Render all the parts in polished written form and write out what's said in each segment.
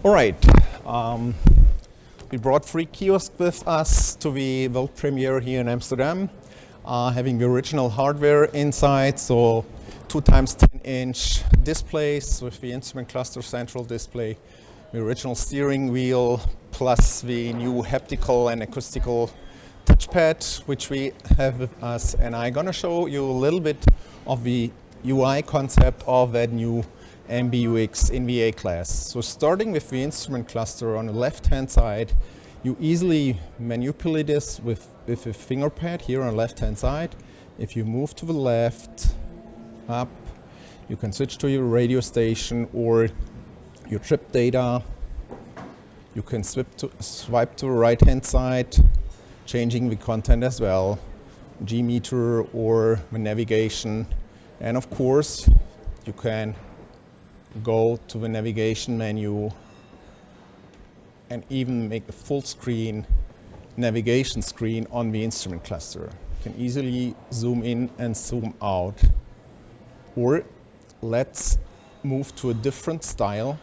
All right. We brought 3 kiosks with us to the world premiere here in Amsterdam, having the original hardware inside, so 2 times 10-inch displays with the instrument cluster central display, the original steering wheel, plus the new haptical and acoustical touchpad, which we have with us. And I'm going to show you a little bit of the UI concept of that new MBUX in the A-Class. So starting with the instrument cluster on the left-hand side, you easily manipulate this with a finger pad here on the left-hand side. If you move to the left, up, you can switch to your radio station or your trip data. You can swipe to the right-hand side, changing the content as well, G-meter or the navigation. And of course, you can go to the navigation menu and even make a full screen navigation screen on the instrument cluster. You can easily zoom in and zoom out. Or let's move to a different style.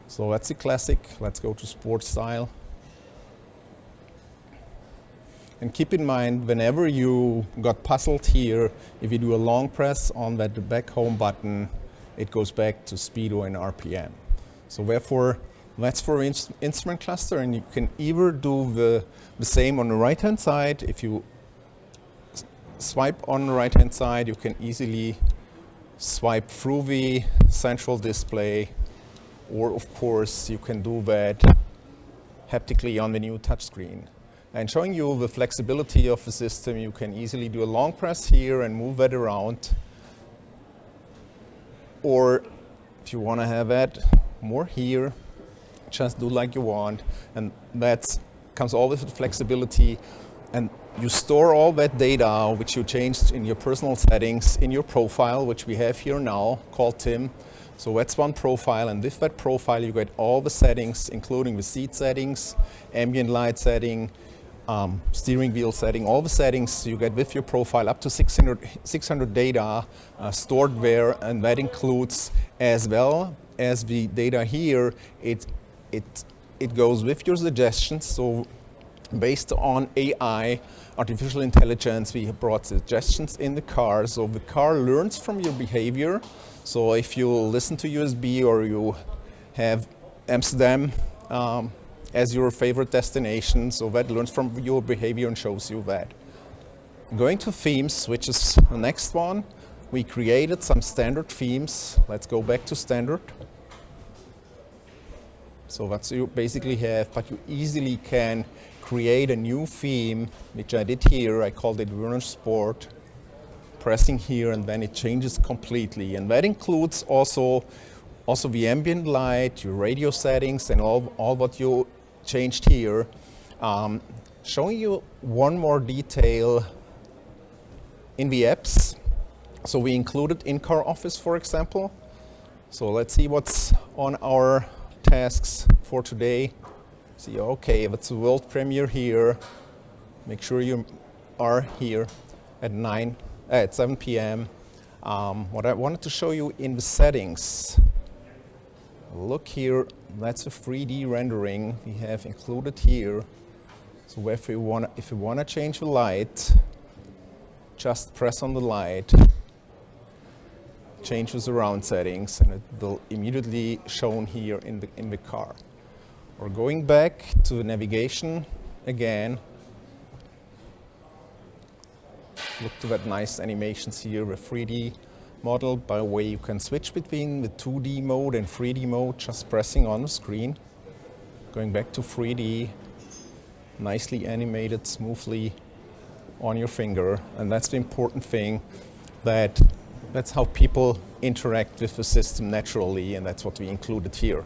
So that's the classic. Let's go to sport style. And keep in mind, whenever you got puzzled here, if you do a long press on that back home button, it goes back to speedo and RPM. So therefore, that's for instrument cluster, and you can either do the same on the right-hand side. If you swipe on the right-hand side, you can easily swipe through the central display, or of course, you can do that haptically on the new touchscreen. And showing you the flexibility of the system, you can easily do a long press here and move that around. Or if you want to have that more here, just do like you want. And that comes all with the flexibility. And you store all that data, which you changed in your personal settings, in your profile, which we have here now, called Tim. So that's one profile, and with that profile, you get all the settings, including the seat settings, ambient light setting, steering wheel setting, all the settings you get with your profile, up to 600 data stored there, and that includes, as well as the data here, it goes with your suggestions. So based on AI, artificial intelligence, we have brought suggestions in the car, so the car learns from your behavior. So if you listen to USB or you have Amsterdam as your favorite destination, so that learns from your behavior and shows you that. Going to themes, which is the next one, we created some standard themes. Let's go back to standard. So that's what you basically have, but you easily can create a new theme, which I did here. I called it Werner Sport. Pressing here, and then it changes completely. And that includes also the ambient light, your radio settings, and all what you changed here. Showing you one more detail in the apps. So we included in-car office, for example. So let's see what's on our tasks for today. See, okay, that's the world premiere here. Make sure you are here at 7 p.m. What I wanted to show you in the settings, look here, that's a 3D rendering we have included here. So if you want to change the light, just press on the light, change the surround settings, and it will immediately shown here in the car. Or going back to the navigation again. Look to that nice animations here with 3D model. By the way, you can switch between the 2D mode and 3D mode just pressing on the screen. Going back to 3D, nicely animated smoothly on your finger. And that's the important thing, that's how people interact with the system naturally, and that's what we included here.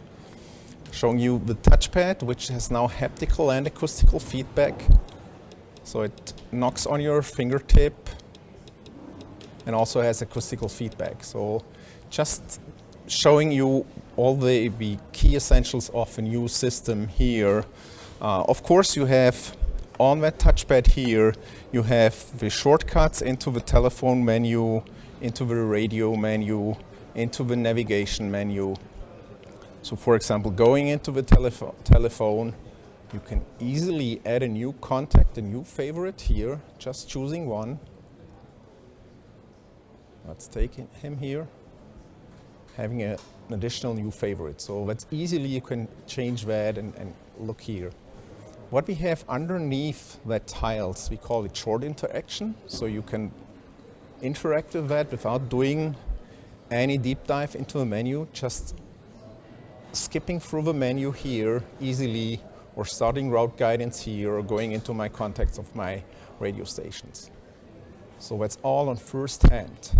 Showing you the touchpad, which has now haptical and acoustical feedback. So it knocks on your fingertip and also has acoustical feedback. So just showing you all the key essentials of a new system here. Of course, you have on that touchpad here, you have the shortcuts into the telephone menu, into the radio menu, into the navigation menu. So for example, going into the telephone, you can easily add a new contact, a new favorite here, just choosing one. Let's take him here, having an additional new favorite. So that's easily, you can change that and look here. What we have underneath that tiles, we call it short interaction. So you can interact with that without doing any deep dive into the menu, just skipping through the menu here easily, or starting route guidance here, or going into my contacts of my radio stations. So that's all on first hand.